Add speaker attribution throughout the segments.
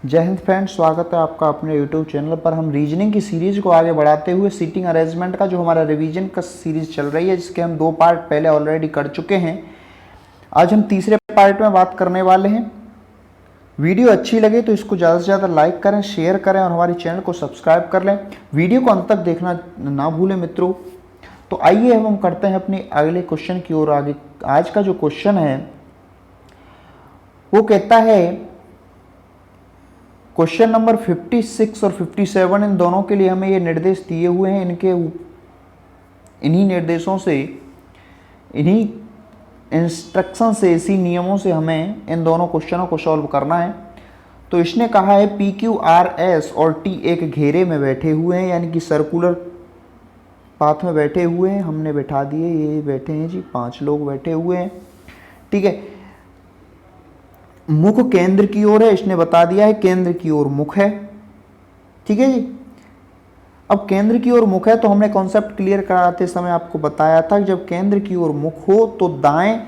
Speaker 1: जय हिंद फ्रेंड्स, स्वागत है आपका अपने यूट्यूब चैनल पर। हम रीजनिंग की सीरीज को आगे बढ़ाते हुए सीटिंग अरेंजमेंट का जो हमारा रिवीजन का सीरीज चल रही है, जिसके हम 2 पार्ट पहले ऑलरेडी कर चुके हैं। आज हम तीसरे पार्ट में बात करने वाले हैं। वीडियो अच्छी लगे तो इसको ज़्यादा से ज़्यादा लाइक करें, शेयर करें और हमारे चैनल को सब्सक्राइब कर लें। वीडियो को अंत तक देखना ना भूलें मित्रों। तो आइए हम करते हैं अपने अगले क्वेश्चन की ओर आगे। आज का जो क्वेश्चन है वो कहता है, क्वेश्चन नंबर 56 और 57 इन दोनों के लिए हमें ये निर्देश दिए हुए हैं। इन्हीं निर्देशों से, इन्हीं इंस्ट्रक्शन से, इसी नियमों से हमें इन दोनों क्वेश्चनों को सॉल्व करना है। तो इसने कहा है पी क्यू आर एस और टी एक घेरे में बैठे हुए हैं, यानी कि सर्कुलर पाथ में बैठे हुए हैं। हमने बैठा दिए, ये बैठे हैं जी, 5 लोग बैठे हुए हैं। ठीक है, मुख केंद्र की ओर है, इसने बता दिया है केंद्र की ओर मुख है। ठीक है जी। अब केंद्र की ओर मुख है तो हमने कॉन्सेप्ट क्लियर कराते समय आपको बताया था कि जब केंद्र की ओर मुख हो तो दाएं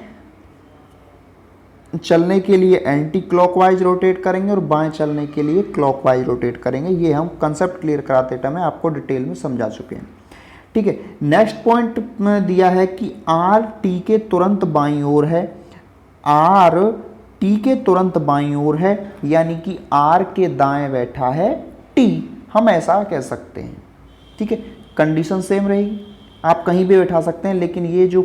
Speaker 1: चलने के लिए एंटी क्लॉकवाइज रोटेट करेंगे और बाएं चलने के लिए क्लॉकवाइज रोटेट करेंगे। ये हम कंसेप्ट क्लियर कराते समय आपको डिटेल में समझा चुके हैं। ठीक है, नेक्स्ट पॉइंट में दिया है कि आर टी के तुरंत बाईं ओर है। आर टी के तुरंत बाईं ओर है, यानी कि आर के दाएं बैठा है टी, हम ऐसा कह सकते हैं। ठीक है, कंडीशन सेम रहेगी, आप कहीं भी बैठा सकते हैं, लेकिन ये जो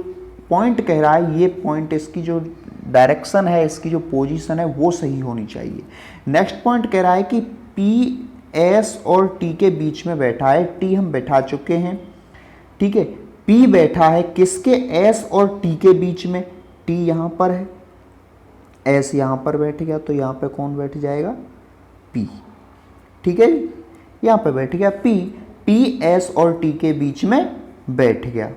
Speaker 1: पॉइंट कह रहा है, ये पॉइंट, इसकी जो डायरेक्शन है, इसकी जो पोजीशन है, वो सही होनी चाहिए। नेक्स्ट पॉइंट कह रहा है कि पी एस और टी के बीच में बैठा है। टी हम बैठा चुके हैं। ठीक है, पी बैठा है किसके, एस और टी के बीच में। टी यहाँ पर है, एस यहाँ पर बैठ गया, तो यहाँ पे कौन बैठ जाएगा, पी। ठीक है, यहाँ पे बैठ गया पी। पी एस और टी के बीच में बैठ गया।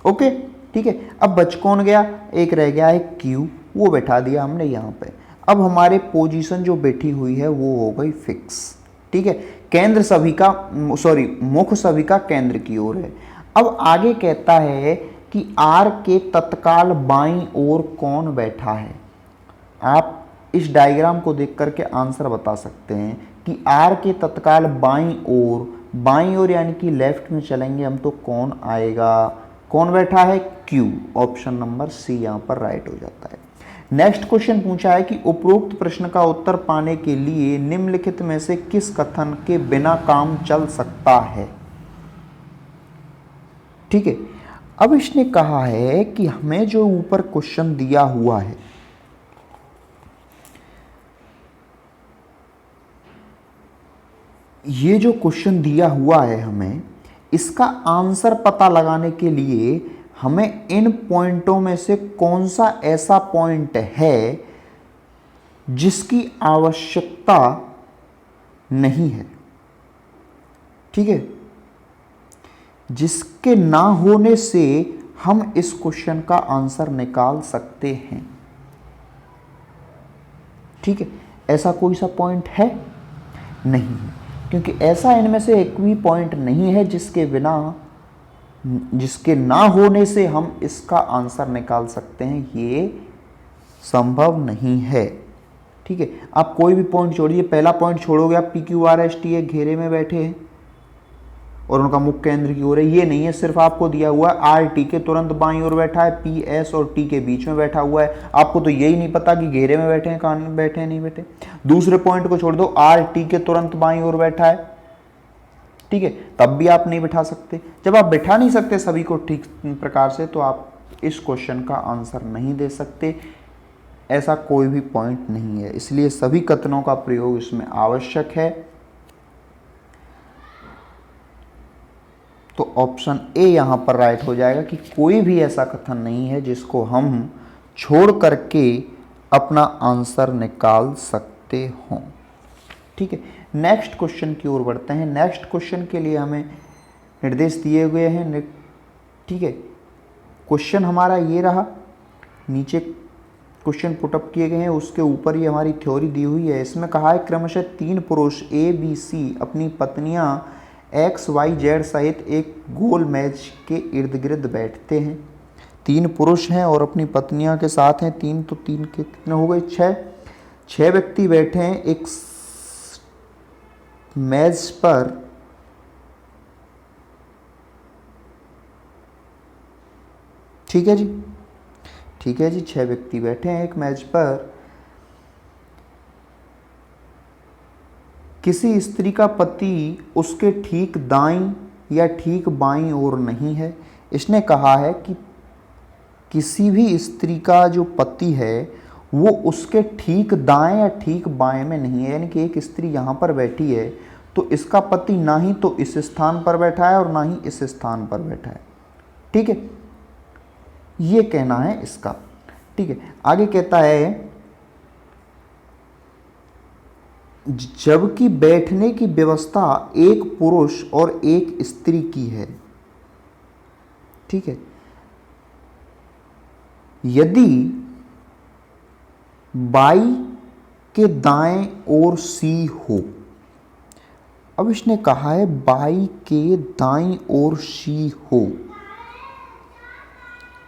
Speaker 1: ओके, ठीक है। अब बच कौन गया, एक रह गया है क्यू, वो बैठा दिया हमने यहाँ पे। अब हमारे पोजीशन जो बैठी हुई है वो हो गई फिक्स। ठीक है, केंद्र सभी का, सॉरी, मुख सभी का केंद्र की ओर है। अब आगे कहता है कि आर के तत्काल बाईं ओर कौन बैठा है। आप इस डायग्राम को देख करके आंसर बता सकते हैं कि आर के तत्काल बाईं ओर यानी कि लेफ्ट में चलेंगे हम तो कौन आएगा, कौन बैठा है, क्यू। ऑप्शन नंबर सी यहाँ पर राइट हो जाता है। नेक्स्ट क्वेश्चन पूछा है कि उपरोक्त प्रश्न का उत्तर पाने के लिए निम्नलिखित में से किस कथन के बिना काम चल सकता है। ठीक है, अब इसने कहा है कि हमें जो ऊपर क्वेश्चन दिया हुआ है, ये जो क्वेश्चन दिया हुआ है, हमें इसका आंसर पता लगाने के लिए हमें इन पॉइंटों में से कौन सा ऐसा पॉइंट है जिसकी आवश्यकता नहीं है। ठीक है, जिसके ना होने से हम इस क्वेश्चन का आंसर निकाल सकते हैं। ठीक है, ऐसा कोई सा पॉइंट है नहीं है, क्योंकि ऐसा इनमें से एक भी पॉइंट नहीं है जिसके ना होने से हम इसका आंसर निकाल सकते हैं। ये संभव नहीं है। ठीक है, आप कोई भी पॉइंट छोड़िए, पहला पॉइंट छोड़ोगे आप, P Q R S T एक घेरे में बैठे हैं और उनका मुख्य केंद्र की ओर है, ये नहीं है। सिर्फ आपको दिया हुआ है आर टी के तुरंत बाईं ओर बैठा है, पी एस और टी के बीच में बैठा हुआ है। आपको तो यही नहीं पता कि घेरे में बैठे हैं, कहाँ में बैठे हैं, नहीं बैठे। दूसरे पॉइंट को छोड़ दो, आर टी के तुरंत बाईं ओर बैठा है। ठीक है, तब भी आप नहीं बैठा सकते। जब आप बैठा नहीं सकते सभी को ठीक प्रकार से, तो आप इस क्वेश्चन का आंसर नहीं दे सकते। ऐसा कोई भी पॉइंट नहीं है, इसलिए सभी कथनों का प्रयोग इसमें आवश्यक है। तो ऑप्शन ए यहां पर राइट हो जाएगा कि कोई भी ऐसा कथन नहीं है जिसको हम छोड़ करके अपना आंसर निकाल सकते हों। ठीक है, नेक्स्ट क्वेश्चन की ओर बढ़ते हैं। नेक्स्ट क्वेश्चन के लिए हमें निर्देश दिए हुए हैं। ठीक है, क्वेश्चन हमारा ये रहा, नीचे क्वेश्चन पुटअप किए गए हैं, उसके ऊपर ये हमारी थ्योरी दी हुई है। इसमें कहा है क्रमशः 3 पुरुष ए बी सी अपनी पत्नियां एक्स वाई जेड सहित एक गोल मैच के इर्द गिर्द बैठते हैं। 3 पुरुष हैं और अपनी पत्नियां के साथ हैं। 3 तो 3 के कितने हो गए, 6 व्यक्ति बैठे हैं एक मेज पर ठीक है जी, ठीक है जी, 6 व्यक्ति बैठे हैं एक मेज पर। किसी स्त्री का पति उसके ठीक दाईं या ठीक बाईं ओर नहीं है। इसने कहा है कि किसी भी स्त्री का जो पति है वो उसके ठीक दाएं या ठीक बाएं में नहीं है, यानी कि एक स्त्री यहाँ पर बैठी है तो इसका पति ना ही तो इस स्थान पर बैठा है और ना ही इस स्थान पर बैठा है। ठीक है, ये कहना है इसका। ठीक है, आगे कहता है जबकि बैठने की व्यवस्था एक पुरुष और एक स्त्री की है। ठीक है, यदि बाई के दाएं ओर सी हो। अब इसने कहा है बाई के दाईं ओर सी हो।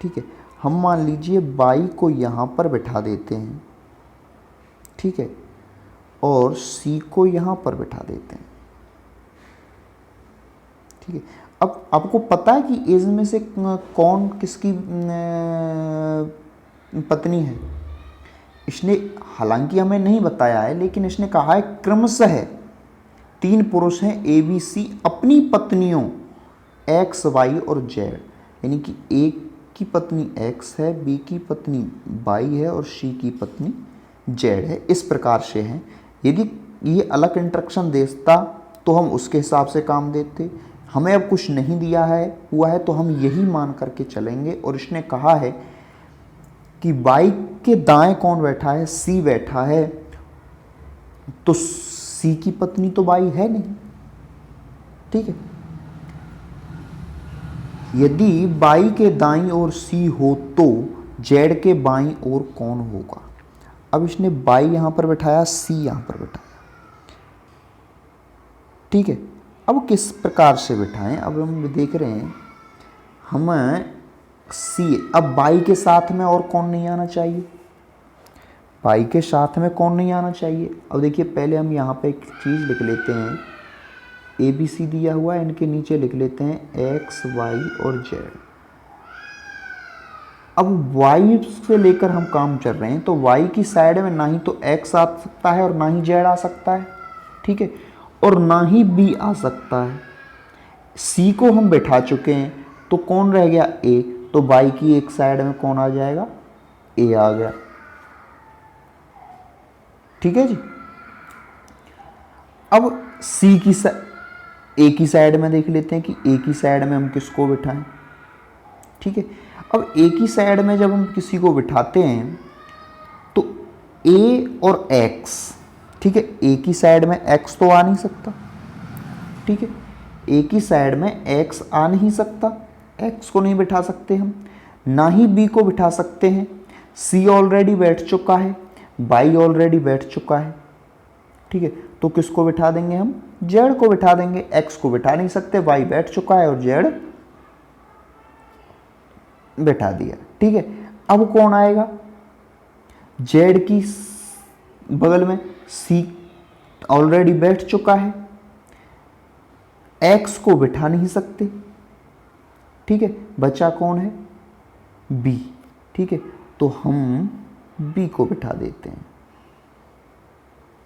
Speaker 1: ठीक है, हम मान लीजिए बाई को यहां पर बैठा देते हैं, ठीक है, और सी को यहां पर बैठा देते हैं। ठीक है, अब आपको पता है कि इनमें से कौन किसकी पत्नी है? इसने हालांकि हमें नहीं बताया है, लेकिन इसने कहा है क्रमशः 3 पुरुष हैं ए बी सी अपनी पत्नियों एक्स वाई और जेड, यानी कि ए की पत्नी एक्स है, बी की पत्नी वाई है और सी की पत्नी जेड है। इस प्रकार से हैं। यदि ये अलग इंस्ट्रक्शन देता तो हम उसके हिसाब से काम देते। हमें अब कुछ नहीं दिया है हुआ है तो हम यही मान करके चलेंगे। और इसने कहा है कि बाई के दाएं कौन बैठा है? सी बैठा है, तो सी की पत्नी तो बाई है नहीं। ठीक है, यदि बाई के दाईं ओर सी हो तो जेड के बाईं ओर कौन होगा? अब इसने बाई यहां पर बैठाया, सी यहां पर बैठाया। ठीक है, अब किस प्रकार से बिठाएं? अब हम देख रहे हैं हम सी, अब बाई के साथ में और कौन नहीं आना चाहिए? बाई के साथ में कौन नहीं आना चाहिए? अब देखिए, पहले हम यहाँ पे एक चीज़ लिख लेते हैं, ए बी सी दिया हुआ है, इनके नीचे लिख लेते हैं एक्स वाई और जेड। अब वाई से लेकर हम काम चल रहे हैं तो वाई की साइड में ना ही तो एक्स आ सकता है और ना ही जेड आ सकता है। ठीक है, और ना ही बी आ सकता है। सी को हम बैठा चुके हैं तो कौन रह गया? ए, तो बाई की एक साइड में कौन आ जाएगा? ए आ गया। ठीक है जी, अब सी की ए की साइड में देख लेते हैं कि ए की साइड में हम किसको बिठाएं। ठीक है, अब ए की साइड में जब हम किसी को बिठाते हैं तो ए और एक्स, ठीक है, ए की साइड में एक्स तो आ नहीं सकता। ठीक है, ए की साइड में एक्स आ नहीं सकता, एक्स को नहीं बिठा सकते हम, ना ही बी को बिठा सकते हैं। सी ऑलरेडी बैठ चुका है, बाई ऑलरेडी बैठ चुका है। ठीक है, तो किसको बिठा देंगे हम? जेड को बिठा देंगे। एक्स को बिठा नहीं सकते, वाई बैठ चुका है और जेड बिठा दिया। ठीक है, अब कौन आएगा? जेड की बगल में सी ऑलरेडी बैठ चुका है, एक्स को बिठा नहीं सकते। ठीक है, बचा कौन है? बी। ठीक है, तो हम बी को बिठा देते हैं,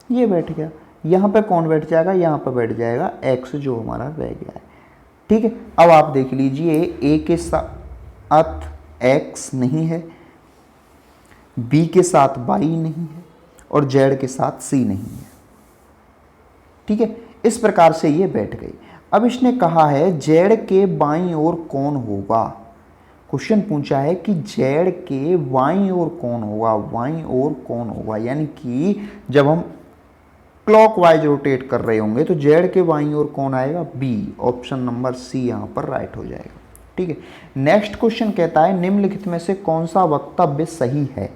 Speaker 1: ये बैठ गया। यहां पे कौन बैठ जाएगा? यहां पर बैठ जाएगा एक्स जो हमारा रह गया है। ठीक है, अब आप देख लीजिए, ए के साथ एक्स नहीं है, बी के साथ वाई नहीं है और जेड के साथ सी नहीं है। ठीक है, इस प्रकार से ये बैठ गई। अब इसने कहा है जेड के बाईं ओर कौन होगा? क्वेश्चन पूछा है कि जेड के बाईं ओर कौन होगा, बाईं ओर कौन होगा, यानी कि जब हम क्लॉकवाइज रोटेट कर रहे होंगे तो जेड के बाईं ओर कौन आएगा? बी। ऑप्शन नंबर सी यहां पर राइट हो जाएगा। ठीक है, नेक्स्ट क्वेश्चन कहता है निम्नलिखित में से कौन सा वक्तव्य सही है?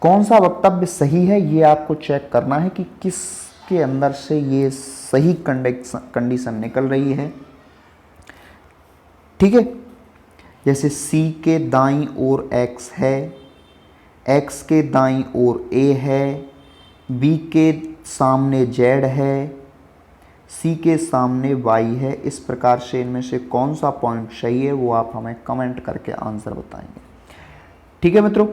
Speaker 1: कौन सा वक्तव्य सही है ये आपको चेक करना है कि किसके अंदर से ये सही कंडीशन निकल रही है। ठीक है, जैसे सी के दाईं ओर एक्स है, एक्स के दाईं ओर ए है, बी के सामने जेड है, सी के सामने वाई है। इस प्रकार से इनमें से कौन सा पॉइंट सही है वो आप हमें कमेंट करके आंसर बताएंगे। ठीक है मित्रों,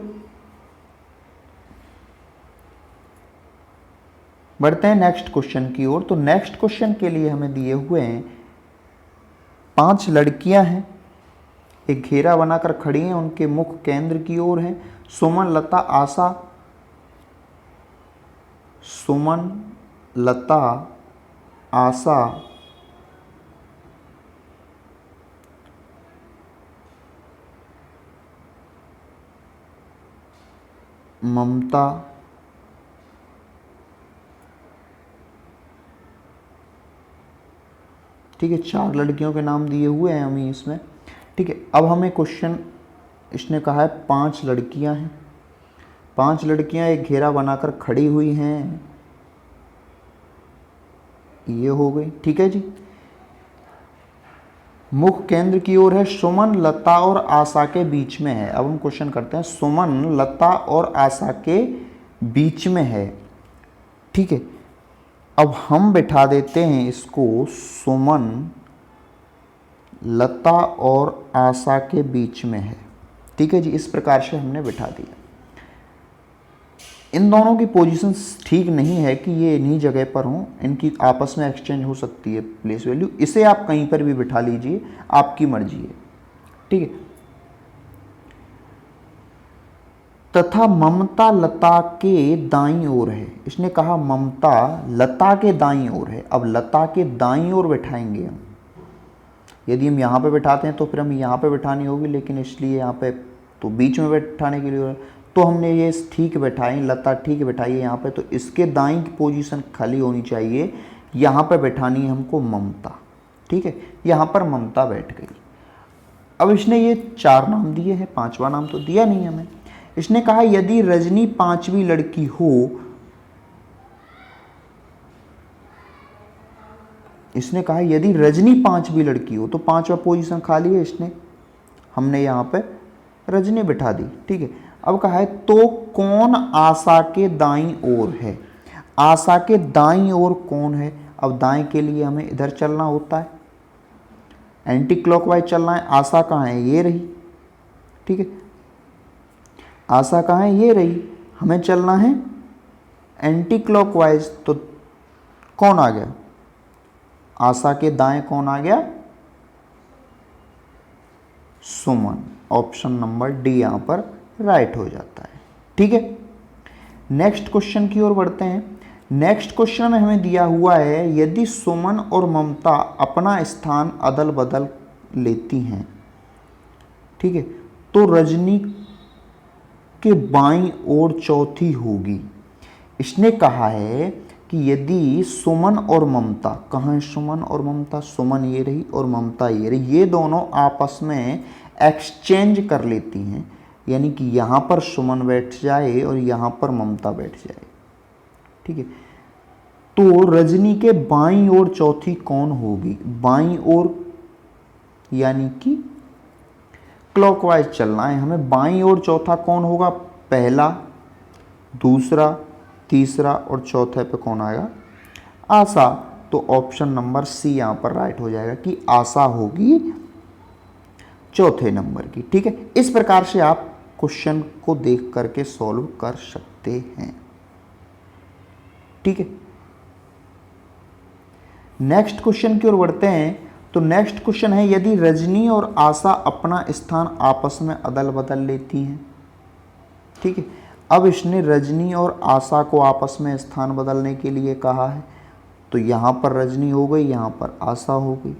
Speaker 1: बढ़ते हैं नेक्स्ट क्वेश्चन की ओर। तो नेक्स्ट क्वेश्चन के लिए हमें दिए हुए हैं 5 लड़कियां हैं, एक घेरा बनाकर खड़ी हैं, उनके मुख केंद्र की ओर है। सुमन, लता, आशा, सुमन, लता, आशा, ममता, ठीक है, 4 लड़कियों के नाम दिए हुए हैं हमें इसमें। ठीक है, अब हमें क्वेश्चन इसने कहा है 5 लड़कियां हैं, 5 लड़कियां एक घेरा बनाकर खड़ी हुई हैं, ये हो गई। ठीक है जी, मुख केंद्र की ओर है, सुमन, लता और आशा के बीच में है। अब हम क्वेश्चन करते हैं, सुमन, लता और आशा के बीच में है। ठीक है, अब हम बिठा देते हैं इसको सुमन, लता और आशा के बीच में है। ठीक है जी, इस प्रकार से हमने बिठा दिया। इन दोनों की पोजीशन ठीक नहीं है कि ये इन्हीं जगह पर हों, इनकी आपस में एक्सचेंज हो सकती है प्लेस वैल्यू। इसे आप कहीं पर भी बिठा लीजिए, आपकी मर्जी है। ठीक है, तथा ममता लता के दाईं ओर है। इसने कहा ममता लता के दाईं ओर है। अब लता के दाईं ओर बैठाएंगे हम। यदि हम यहाँ पे बैठाते हैं तो फिर हम यहाँ पे बैठानी होगी, लेकिन इसलिए यहाँ पे तो बीच में बैठाने के लिए तो हमने ये ठीक बैठाई, लता ठीक बैठाई है यहाँ पे। तो इसके दाईं की पोजीशन खाली होनी चाहिए, यहाँ पे बैठानी है हमको ममता। ठीक है, यहाँ पर ममता बैठ गई। अब इसने ये 4 नाम दिए हैं, 5वां नाम तो दिया नहीं हमें। इसने कहा यदि रजनी 5वीं लड़की हो, इसने कहा यदि रजनी 5वीं लड़की हो, तो 5वां पोजीशन खाली है, इसने हमने यहाँ पे रजनी बिठा दी। ठीक है, अब कहा है तो कौन आशा के दाईं ओर है। आशा के दाईं ओर कौन है। अब दाएं के लिए हमें इधर चलना होता है, एंटी क्लॉकवाइज चलना है। आशा कहाँ है, ये रही। ठीक है, आशा कहाँ है, ये रही। हमें चलना है एंटी क्लॉकवाइज। तो कौन आ गया, आशा के दाएं कौन आ गया, सुमन। ऑप्शन नंबर डी यहां पर राइट हो जाता है। ठीक है, नेक्स्ट क्वेश्चन की ओर बढ़ते हैं। नेक्स्ट क्वेश्चन में हमें दिया हुआ है यदि सुमन और ममता अपना स्थान अदल बदल लेती हैं, ठीक है, तो रजनी के बाईं ओर चौथी होगी। इसने कहा है कि यदि सुमन और ममता, कहाँ है सुमन और ममता, सुमन ये रही और ममता ये रही, ये दोनों आपस में एक्सचेंज कर लेती हैं, यानी कि यहाँ पर सुमन बैठ जाए और यहाँ पर ममता बैठ जाए। ठीक है, तो रजनी के बाईं ओर चौथी कौन होगी। बाईं ओर यानी कि क्लॉकवाइज चलना है हमें। बाईं ओर चौथा कौन होगा, पहला, दूसरा, तीसरा और चौथे पे कौन आएगा, आशा। तो ऑप्शन नंबर सी यहाँ पर राइट हो जाएगा कि आशा होगी चौथे नंबर की। ठीक है, इस प्रकार से आप क्वेश्चन को देख करके सॉल्व कर सकते हैं। ठीक है, नेक्स्ट क्वेश्चन की ओर बढ़ते हैं। तो नेक्स्ट क्वेश्चन है यदि रजनी और आशा अपना स्थान आपस में अदल बदल लेती हैं। ठीक है, अब इसने रजनी और आशा को आपस में स्थान बदलने के लिए कहा है, तो यहाँ पर रजनी हो गई, यहाँ पर आशा हो गई,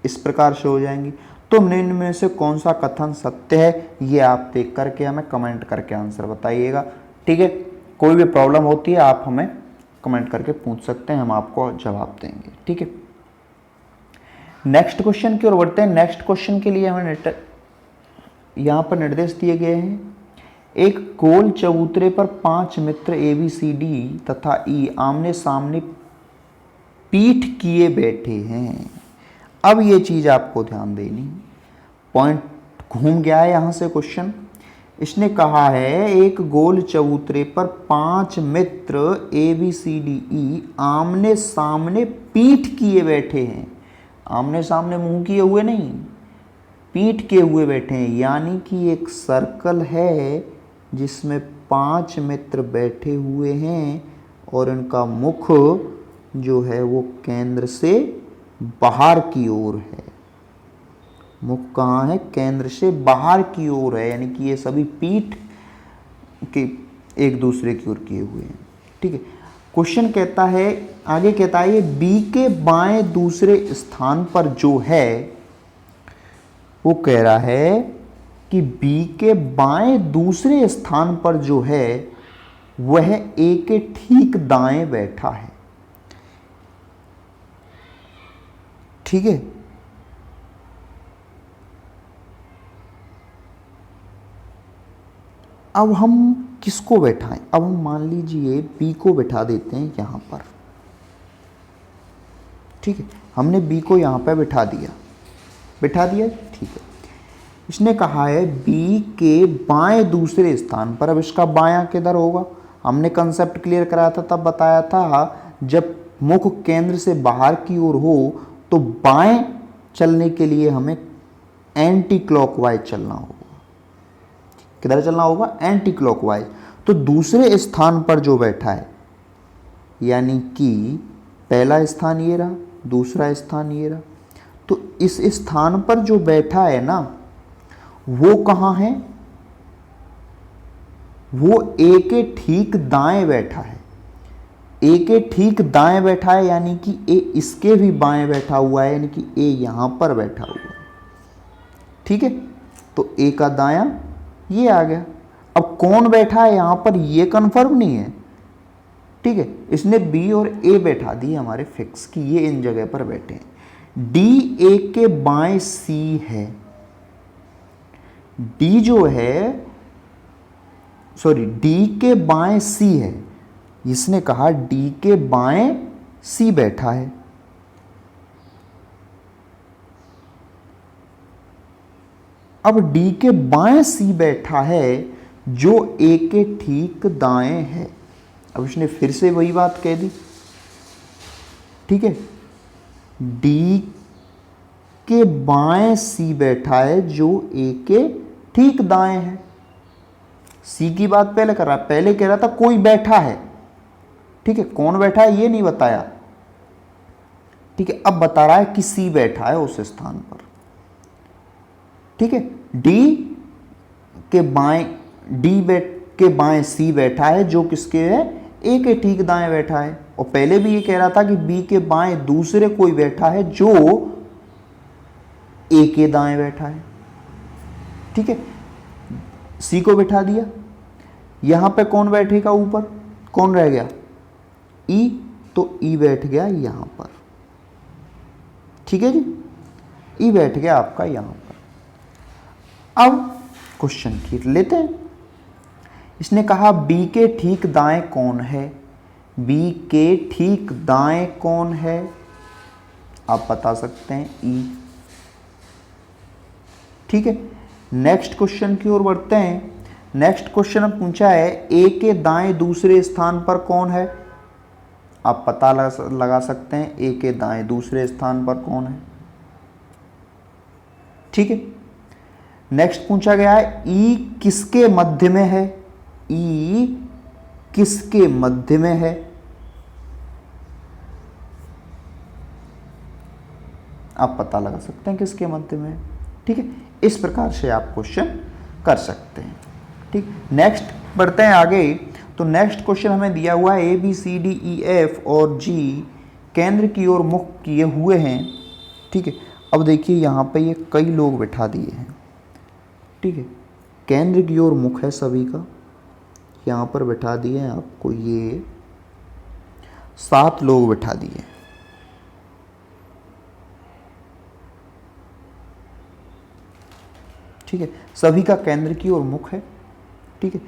Speaker 1: इस प्रकार से हो जाएंगी। तो निम्न में से कौन सा कथन सत्य है, ये आप देख करके हमें कमेंट करके आंसर बताइएगा। ठीक है, कोई भी प्रॉब्लम होती है आप हमें कमेंट करके पूछ सकते हैं, हम आपको जवाब देंगे। ठीक है, नेक्स्ट क्वेश्चन की ओर बढ़ते हैं। नेक्स्ट क्वेश्चन के लिए हमें यहाँ पर निर्देश दिए गए हैं। एक गोल चबूतरे पर 5 मित्र ABCD तथा E आमने सामने पीठ किए बैठे हैं। अब ये चीज आपको ध्यान देनी, पॉइंट घूम गया है यहाँ से क्वेश्चन। इसने कहा है एक गोल चबूतरे पर 5 मित्र ABCDE आमने सामने पीठ किए बैठे हैं। आमने सामने मुंह किए हुए नहीं, पीठ किए हुए बैठे हैं, यानी कि एक सर्कल है जिसमें 5 मित्र बैठे हुए हैं और इनका मुख जो है वो केंद्र से बाहर की ओर है। मुख कहाँ है? केंद्र से बाहर की ओर है, यानी कि ये सभी पीठ के एक दूसरे की ओर किए हुए हैं। ठीक है, क्वेश्चन कहता है, आगे कहता है, ये बी के बाएं दूसरे स्थान पर जो है, वो कह रहा है कि बी के बाएं दूसरे स्थान पर जो है वह ए के ठीक दाएं बैठा है। ठीक है, अब हम किसको बैठाएं? अब हम मान लीजिए बी को बैठा देते हैं यहां पर। ठीक है, हमने बी को यहां पर बैठा दिया, ठीक है। इसने कहा है बी के बाएं दूसरे स्थान पर। अब इसका बायां किधर होगा? हमने कंसेप्ट क्लियर कराया था, तब बताया था जब मुख केंद्र से बाहर की ओर हो तो बाएं चलने के लिए हमें एंटी क्लॉकवाइज चलना होगा। किधर चलना होगा? Anti clockwise. तो दूसरे स्थान पर जो बैठा है, यानी कि पहला स्थान ये रहा, दूसरा स्थान ये रहा, तो इस स्थान पर जो बैठा है ना, वो कहाँ है? वो ए के ठीक दाएं बैठा है। ए के ठीक दाएं बैठा है, यानी कि ए इसके भी बाएं बैठा हुआ है, यानी कि ए यहां पर बैठा हुआ है। ठीक है, तो ए का दायां ये आ गया। अब कौन बैठा है यहां पर ये कंफर्म नहीं है। ठीक है, इसने बी और ए बैठा दिए हमारे फिक्स कि ये इन जगह पर बैठे हैं। डी ए के बाएं सी है। डी जो है, सॉरी, डी के बाएं सी है। इसने कहा डी के बाएं सी बैठा है। अब डी के बाएं सी बैठा है जो ए के ठीक दाएं है। अब इसने फिर से वही बात कह दी। ठीक है, डी के बाएं सी बैठा है जो ए के ठीक दाएं है। सी की बात पहले कर रहा है, पहले कह रहा था कोई बैठा है। ठीक है, कौन बैठा है ये नहीं बताया। ठीक है, अब बता रहा है कि सी बैठा है उस स्थान पर। ठीक है, डी के बाएं सी बैठा है जो किसके है? ए के ठीक दाएं बैठा है। और पहले भी ये कह रहा था कि बी के बाएं दूसरे कोई बैठा है जो ए के दाएं बैठा है। ठीक है, सी को बैठा दिया। यहां पे कौन बैठेगा? ऊपर कौन रह गया? ई, तो ई बैठ गया यहां पर। ठीक है जी, ई बैठ गया आपका यहां पर। अब क्वेश्चन की लेते हैं। इसने कहा बी के ठीक दाएं कौन है? बी के ठीक दाएं कौन है? आप बता सकते हैं ई। ठीक है, नेक्स्ट क्वेश्चन की ओर बढ़ते हैं। नेक्स्ट क्वेश्चन पूछा है ए के दाएं दूसरे स्थान पर कौन है? आप पता लगा सकते हैं ए के दाएं दूसरे स्थान पर कौन है। ठीक है, नेक्स्ट पूछा गया है ई किसके मध्य में है? ई किसके मध्य में है? आप पता लगा सकते हैं किसके मध्य में है। ठीक है, इस प्रकार से आप क्वेश्चन कर सकते हैं। ठीक, नेक्स्ट बढ़ते हैं आगे। तो नेक्स्ट क्वेश्चन हमें दिया हुआ है ABCDEF और G केंद्र की ओर मुख किए हुए हैं। ठीक है, अब देखिए यहाँ पे ये कई लोग बिठा दिए हैं। ठीक है, केंद्र की ओर मुख है सभी का, यहाँ पर बिठा दिए हैं आपको ये 7 लोग बिठा दिए। ठीक है, सभी का केंद्र की ओर मुख है। ठीक है,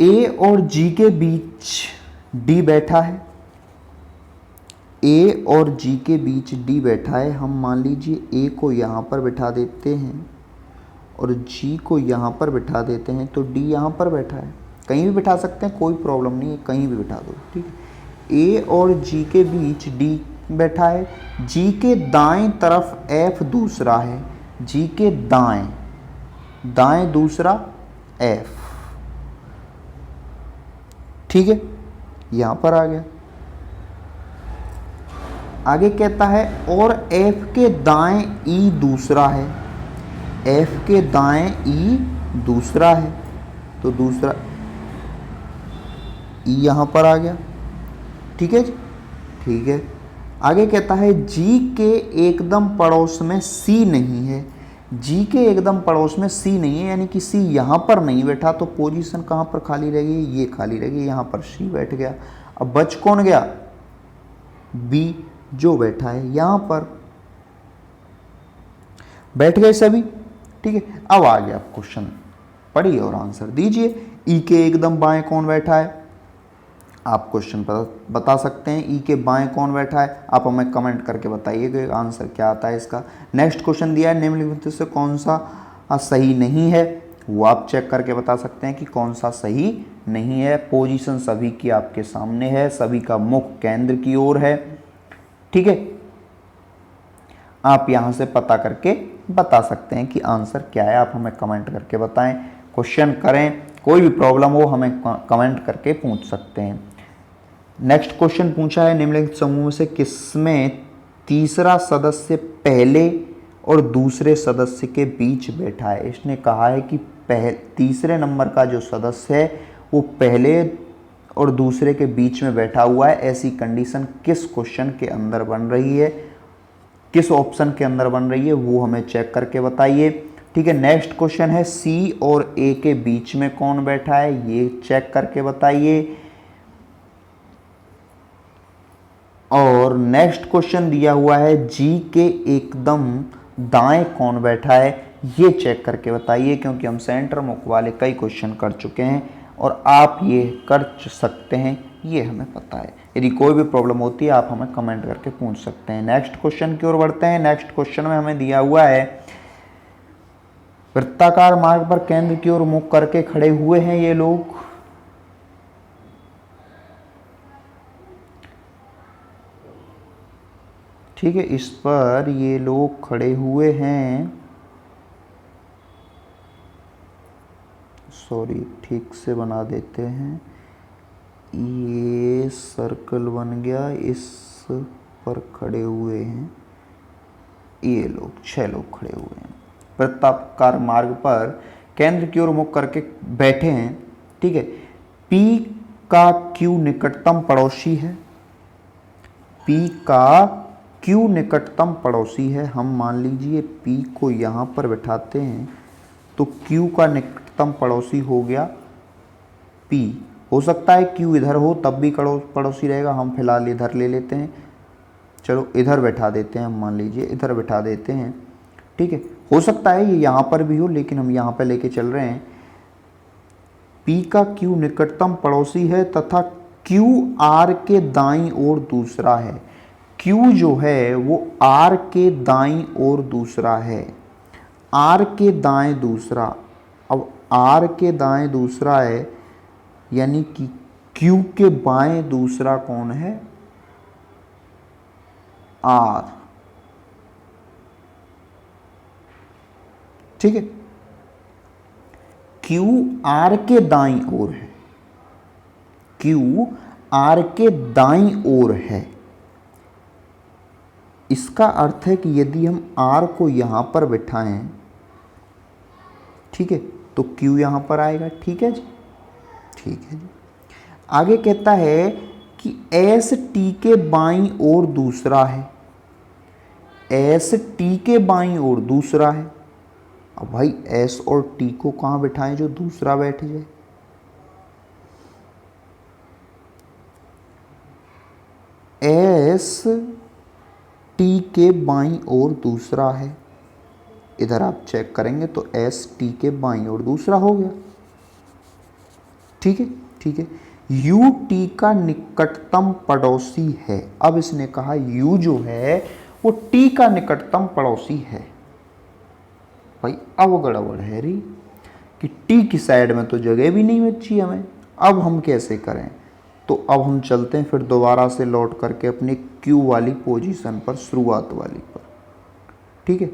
Speaker 1: ए और जी के बीच डी बैठा है। ए और जी के बीच डी बैठा है। हम मान लीजिए ए को यहाँ पर बिठा देते हैं और जी को यहाँ पर बिठा देते हैं तो डी यहाँ पर बैठा है, कहीं भी बिठा सकते हैं, कोई प्रॉब्लम नहीं है, कहीं भी बिठा दो, ठीक है। ए और जी के बीच डी बैठा है, जी के दाएं तरफ एफ दूसरा है, जी के दाएं दाएं दूसरा एफ, ठीक है, यहां पर आ गया। आगे कहता है और एफ के दाएं ई दूसरा है, एफ के दाएं ई दूसरा है, तो दूसरा ई यहां पर आ गया, ठीक है जी, ठीक है। आगे कहता है जी के एकदम पड़ोस में सी नहीं है, जी के एकदम पड़ोस में सी नहीं है, यानी कि सी यहाँ पर नहीं बैठा, तो पोजीशन कहाँ पर खाली रहेगी, ये खाली रहेगी, यहाँ पर सी बैठ गया। अब बच कौन गया, बी जो बैठा है यहाँ पर, बैठ गए सभी, ठीक है। अब आ गया क्वेश्चन, पढ़िए और आंसर दीजिए। ई के एकदम बाएं कौन बैठा है, आप क्वेश्चन बता सकते हैं। ई के बाएं कौन बैठा है, आप हमें कमेंट करके बताइएगा आंसर क्या आता है इसका। नेक्स्ट क्वेश्चन दिया है निम्नलिखित से कौन सा सही नहीं है, वो आप चेक करके बता सकते हैं कि कौन सा सही नहीं है। पोजीशन सभी की आपके सामने है, सभी का मुख केंद्र की ओर है, ठीक है। आप यहां से पता करके बता सकते हैं कि आंसर क्या है, आप हमें कमेंट करके बताएं। क्वेश्चन करें, कोई भी प्रॉब्लम हो हमें कमेंट करके पूछ सकते हैं। नेक्स्ट क्वेश्चन पूछा है निम्नलिखित समूह में से किसमें तीसरा सदस्य पहले और दूसरे सदस्य के बीच बैठा है। इसने कहा है कि तीसरे नंबर का जो सदस्य है वो पहले और दूसरे के बीच में बैठा हुआ है। ऐसी कंडीशन किस क्वेश्चन के अंदर बन रही है, किस ऑप्शन के अंदर बन रही है, वो हमें चेक करके बताइए, ठीक है। नेक्स्ट क्वेश्चन है सी और ए के बीच में कौन बैठा है, ये चेक करके बताइए। और नेक्स्ट क्वेश्चन दिया हुआ है जी के एकदम दाएं कौन बैठा है, ये चेक करके बताइए, क्योंकि हम सेंटर मुख वाले कई क्वेश्चन कर चुके हैं और आप ये कर सकते हैं, ये हमें पता है। यदि कोई भी प्रॉब्लम होती है आप हमें कमेंट करके पूछ सकते हैं। नेक्स्ट क्वेश्चन की ओर बढ़ते हैं। नेक्स्ट क्वेश्चन में हमें दिया हुआ है वृत्ताकार मार्ग पर केंद्र की ओर मुख करके खड़े हुए हैं ये लोग, ठीक है। इस पर ये लोग खड़े हुए हैं, सॉरी ठीक से बना देते हैं, ये सर्कल बन गया, इस पर खड़े हुए हैं ये लोग, 6 लोग खड़े हुए हैं, वृत्ताकार मार्ग पर केंद्र की ओर मुख करके बैठे हैं, ठीक है। P का Q निकटतम पड़ोसी है, P का Q निकटतम पड़ोसी है। हम मान लीजिए P को यहाँ पर बैठाते हैं तो Q का निकटतम पड़ोसी हो गया P। हो सकता है Q इधर हो तब भी पड़ोसी रहेगा, हम फिलहाल इधर ले लेते हैं, चलो इधर बैठा देते हैं, हम मान लीजिए इधर बैठा देते हैं, ठीक है। हो सकता है ये यहाँ पर भी हो, लेकिन हम यहाँ पर लेके चल रहे हैं। P का Q निकटतम पड़ोसी है तथा Q R के दाईं ओर दूसरा है। Q जो है वो R के दाईं ओर दूसरा है, R के दाएं दूसरा। अब R के दाएं दूसरा है यानी कि Q के बाएं दूसरा कौन है, R, ठीक है। Q R के दाईं ओर है, Q R के दाईं ओर है। इसका अर्थ है कि यदि हम R को यहां पर बिठाएं, ठीक है, तो Q यहां पर आएगा, ठीक है जी, ठीक है जी। आगे कहता है कि S T के बाईं ओर दूसरा है, S T के बाईं ओर दूसरा है। अब भाई S और T को कहां बिठाएं जो दूसरा बैठ जाए, S T के बाईं ओर दूसरा है, इधर आप चेक करेंगे तो S T के बाईं ओर दूसरा हो गया, ठीक है, ठीक है। U T का निकटतम पड़ोसी है। अब इसने कहा U जो है वो T का निकटतम पड़ोसी है। भाई अब गड़बड़ है री कि टी की साइड में तो जगह भी नहीं बची हमें, अब हम कैसे करें। तो अब हम चलते हैं फिर दोबारा से लौट करके अपनी क्यू वाली पोजीशन पर, शुरुआत वाली पर। ठीक है,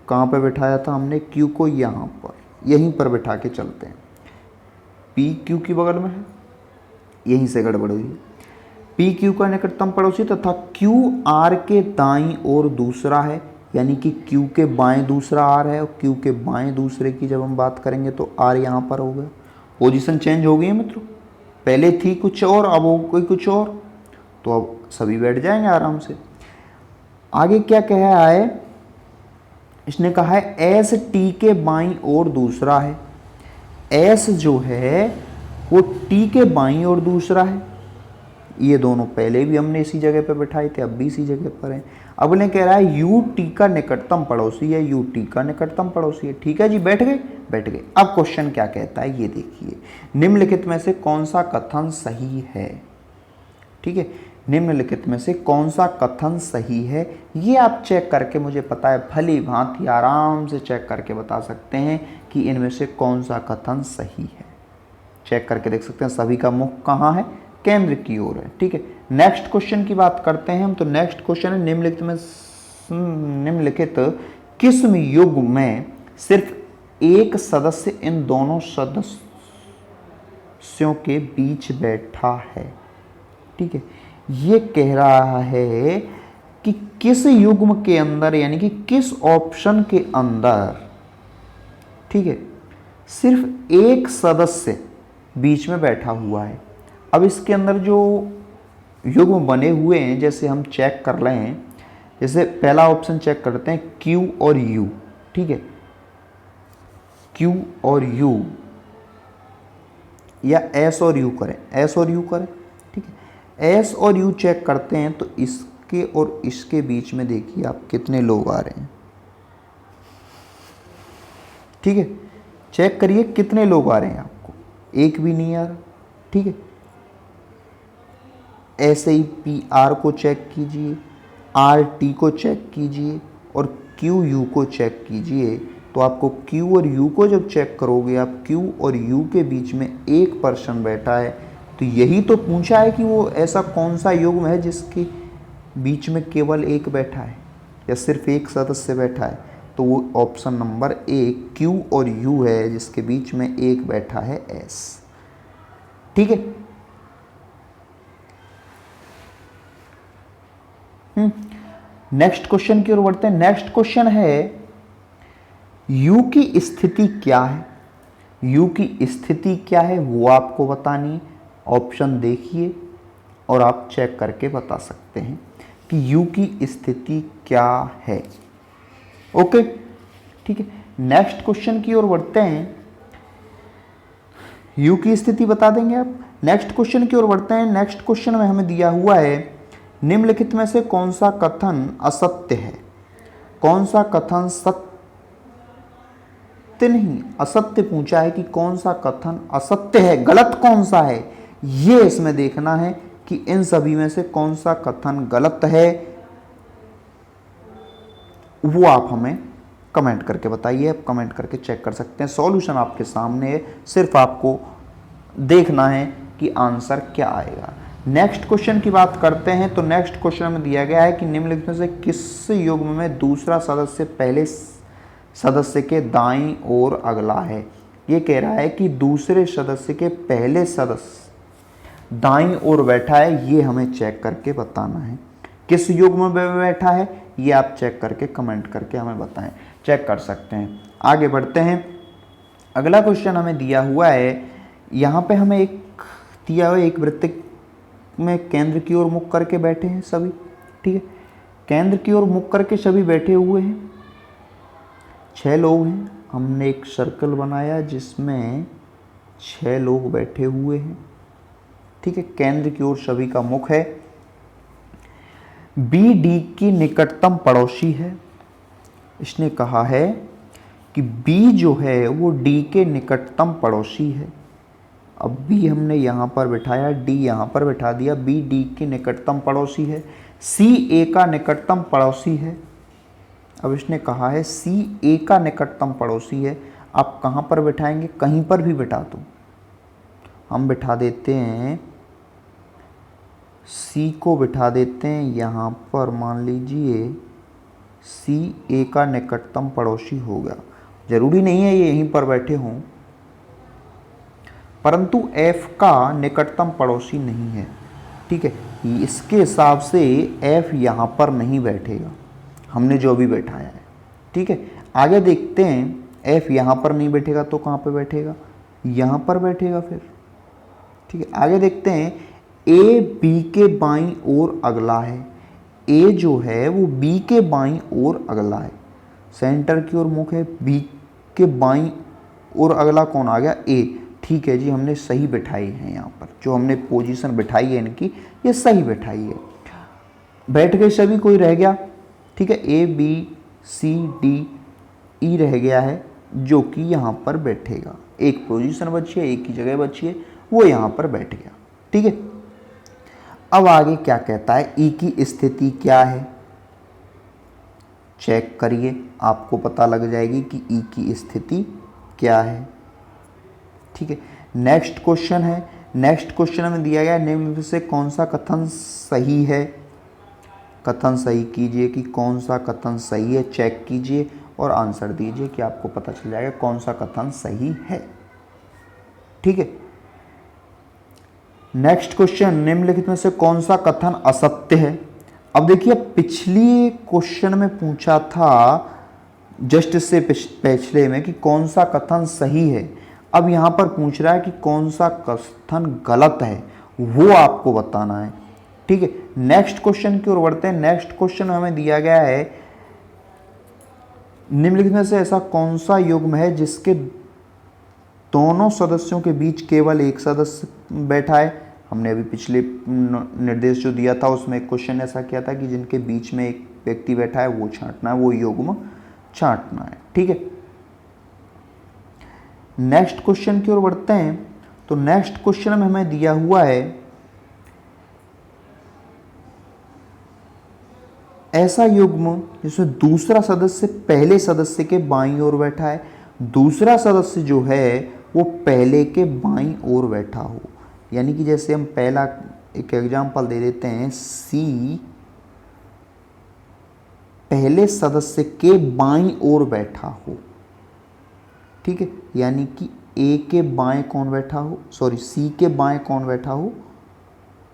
Speaker 1: कहाँ पे बिठाया था हमने क्यू को, यहाँ पर, यहीं पर बिठा के चलते हैं। पी क्यू की बगल में है, यहीं से गड़बड़ हुई। पी क्यू का निकटतम पड़ोसी तथा क्यू आर के दाईं ओर दूसरा है, यानी कि क्यू के बाएं दूसरा आर है और क्यू के बाएं दूसरे की जब हम बात करेंगे तो आर यहाँ पर हो गया। पोजीशन चेंज हो गई है मित्रों, पहले थी कुछ और अब हो गई कुछ और, तो अब सभी बैठ जाएंगे आराम से। आगे क्या कहा है, इसने कहा है एस टी के बाईं ओर दूसरा है। एस जो है वो टी के बाईं ओर दूसरा है। ये दोनों पहले भी हमने इसी जगह पे बिठाए थे, अब भी इसी जगह पर हैं। अब उन्हें कह रहा है यू टी का निकटतम पड़ोसी है, यू टी का निकटतम पड़ोसी है। ठीक है जी, बैठ गए, बैठ गए। अब क्वेश्चन क्या कहता है ये देखिए, निम्नलिखित में से कौन सा कथन सही है। ठीक है, निम्नलिखित में से कौन सा कथन सही है, ये आप चेक करके, मुझे पता है भली भांति आराम से चेक करके बता सकते हैं कि इनमें से कौन सा कथन सही है। चेक करके देख सकते हैं सभी का मुख कहाँ है, केंद्र की ओर है। ठीक है, नेक्स्ट क्वेश्चन की बात करते हैं हम। तो नेक्स्ट क्वेश्चन है निम्नलिखित किस युग में सिर्फ एक सदस्य इन दोनों सदस्यों के बीच बैठा है। ठीक है, ये कह रहा है कि किस युग्म के अंदर, यानी कि किस ऑप्शन के अंदर, ठीक है, सिर्फ एक सदस्य बीच में बैठा हुआ है। अब इसके अंदर जो युग्म बने हुए हैं, जैसे हम चेक कर रहे हैं, जैसे पहला ऑप्शन चेक करते हैं Q और U। ठीक है, Q और U या S और U करें, S और U करें। ठीक है, S और U चेक करते हैं तो इसके और इसके बीच में देखिए आप कितने लोग आ रहे हैं। ठीक है, चेक करिए कितने लोग आ रहे हैं, आपको एक भी नहीं आ रहा। ठीक है, ऐसे ही PR को चेक कीजिए, RT को चेक कीजिए और QU को चेक कीजिए। तो आपको Q और U को जब चेक करोगे, आप Q और U के बीच में एक पर्सन बैठा है, तो यही तो पूछा है कि वो ऐसा कौन सा युग्म है जिसके बीच में केवल एक बैठा है या सिर्फ एक सदस्य बैठा है। तो वो ऑप्शन नंबर A Q और U है, जिसके बीच में एक बैठा है S। ठीक है, नेक्स्ट क्वेश्चन की ओर बढ़ते हैं। नेक्स्ट क्वेश्चन है U की स्थिति क्या है। U की स्थिति क्या है वो आपको बतानी है। ऑप्शन देखिए और आप चेक करके बता सकते हैं कि U की स्थिति क्या है। ओके, ठीक है, नेक्स्ट क्वेश्चन की ओर बढ़ते हैं। U की स्थिति बता देंगे आप। नेक्स्ट क्वेश्चन की ओर बढ़ते हैं। नेक्स्ट क्वेश्चन में हमें दिया हुआ है निम्नलिखित में से कौन सा कथन असत्य है। कौन सा कथन सत्य नहीं, असत्य पूछा है कि कौन सा कथन असत्य है, गलत कौन सा है, ये इसमें देखना है कि इन सभी में से कौन सा कथन गलत है, वो आप हमें कमेंट करके बताइए। आप कमेंट करके चेक कर सकते हैं, सॉल्यूशन आपके सामने है, सिर्फ आपको देखना है कि आंसर क्या आएगा। नेक्स्ट क्वेश्चन की बात करते हैं। तो नेक्स्ट क्वेश्चन में दिया गया है कि निम्नलिखित में से किस युग्म में दूसरा सदस्य पहले सदस्य के दाईं ओर अगला है। ये कह रहा है कि दूसरे सदस्य के पहले सदस्य दाईं ओर बैठा है, ये हमें चेक करके बताना है। किस युग्म में बैठा है ये आप चेक करके कमेंट करके हमें बताएं, चेक कर सकते हैं। आगे बढ़ते हैं। अगला क्वेश्चन हमें दिया हुआ है, यहाँ पे हमें एक दिया हुआ एक वृत्त में केंद्र की ओर मुख करके बैठे हैं सभी। ठीक है, केंद्र की ओर मुख करके सभी बैठे हुए हैं, 6 लोग हैं। हमने एक सर्कल बनाया जिसमें 6 लोग बैठे हुए हैं। ठीक है, केंद्र की ओर सभी का मुख है। बी डी की निकटतम पड़ोसी है। इसने कहा है कि बी जो है वो डी के निकटतम पड़ोसी है। अब बी हमने यहाँ पर बिठाया, डी यहाँ पर बिठा दिया। बी डी के निकटतम पड़ोसी है। सी ए का निकटतम पड़ोसी है। अब इसने कहा है सी ए का निकटतम पड़ोसी है, आप कहाँ पर बिठाएंगे, कहीं पर भी बिठा दो। हम बिठा देते हैं सी को बिठा देते हैं यहाँ पर, मान लीजिए सी ए का निकटतम पड़ोसी हो गया। जरूरी नहीं है ये यहीं पर बैठे हों, परंतु एफ का निकटतम पड़ोसी नहीं है, ठीक है। इसके हिसाब से एफ यहाँ पर नहीं बैठेगा, हमने जो भी बैठाया है, ठीक है। आगे देखते हैं, एफ यहाँ पर नहीं बैठेगा तो कहाँ पे बैठेगा, यहाँ पर बैठेगा फिर, ठीक है। आगे देखते हैं, ए बी के बाईं ओर अगला है। ए जो है वो बी के बाईं ओर अगला है, सेंटर की ओर मुख है, बी के बाईं ओर अगला कौन आ गया, ए, ठीक है जी, हमने सही बिठाई है। यहाँ पर जो हमने पोजीशन बिठाई है इनकी, ये सही बिठाई है। बैठ गए सभी, कोई रह गया, ठीक है, A B C D E रह गया है, जो कि यहाँ पर बैठेगा। एक पोजीशन बची है, एक ही जगह बची है, वो यहाँ पर बैठ गया, ठीक है। अब आगे क्या कहता है, ई की स्थिति क्या है, चेक करिए, आपको पता लग जाएगी कि ई की स्थिति क्या है, ठीक है। नेक्स्ट क्वेश्चन है, नेक्स्ट क्वेश्चन में दिया गया निम्न में से कौन सा कथन सही है। कथन सही कीजिए कि कौन सा कथन सही है, चेक कीजिए और आंसर दीजिए कि आपको पता चल जाएगा कौन सा कथन सही है, ठीक है। नेक्स्ट क्वेश्चन, निम्नलिखित में से कौन सा कथन असत्य है। अब देखिए, पिछली क्वेश्चन में पूछा था जस्ट इससे पिछले में कि कौन सा कथन सही है, अब यहाँ पर पूछ रहा है कि कौन सा कथन गलत है, वो आपको बताना है, ठीक है। नेक्स्ट क्वेश्चन की ओर बढ़ते हैं। नेक्स्ट क्वेश्चन हमें दिया गया है, निम्नलिखित में से ऐसा कौन सा युग्म है जिसके दोनों सदस्यों के बीच केवल एक सदस्य बैठा है। हमने अभी पिछले निर्देश जो दिया था उसमें एक क्वेश्चन ऐसा किया था कि जिनके बीच में एक व्यक्ति बैठा है वो छांटना है, वो युग्म छांटना है, ठीक है। नेक्स्ट क्वेश्चन की ओर बढ़ते हैं। तो नेक्स्ट क्वेश्चन में हमें दिया हुआ है, ऐसा युग्म जिसमें दूसरा सदस्य पहले सदस्य के बाईं ओर बैठा है, दूसरा सदस्य जो है वो पहले के बाईं ओर बैठा हो। यानी कि जैसे हम पहला एक एग्जांपल दे देते हैं, सी पहले सदस्य के बाईं ओर बैठा हो, ठीक है। यानी कि ए के बाएं कौन बैठा हो, सॉरी सी के बाएं कौन बैठा हो,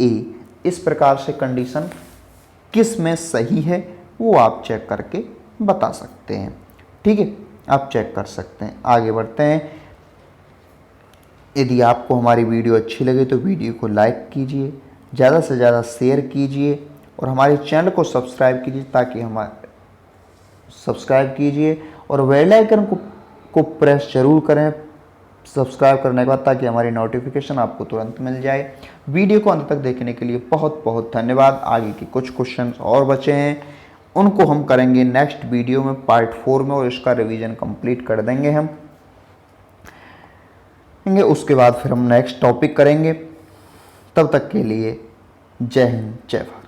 Speaker 1: ए। इस प्रकार से कंडीशन किस में सही है वो आप चेक करके बता सकते हैं, ठीक है, आप चेक कर सकते हैं। आगे बढ़ते हैं। यदि आपको हमारी वीडियो अच्छी लगे तो वीडियो को लाइक कीजिए, ज़्यादा से ज़्यादा शेयर कीजिए और हमारे चैनल को सब्सक्राइब कीजिए, ताकि हमारे सब्सक्राइब कीजिए और बेल आइकन को प्रेस जरूर करें सब्सक्राइब करने के बाद, ताकि हमारी नोटिफिकेशन आपको तुरंत मिल जाए। वीडियो को अंत तक देखने के लिए बहुत बहुत धन्यवाद। आगे के कुछ क्वेश्चंस और बचे हैं, उनको हम करेंगे नेक्स्ट वीडियो में पार्ट 4 में, और इसका रिवीजन कंप्लीट कर देंगे हम। उसके बाद फिर हम नेक्स्ट टॉपिक करेंगे। तब तक के लिए जय हिंद, जय भारत।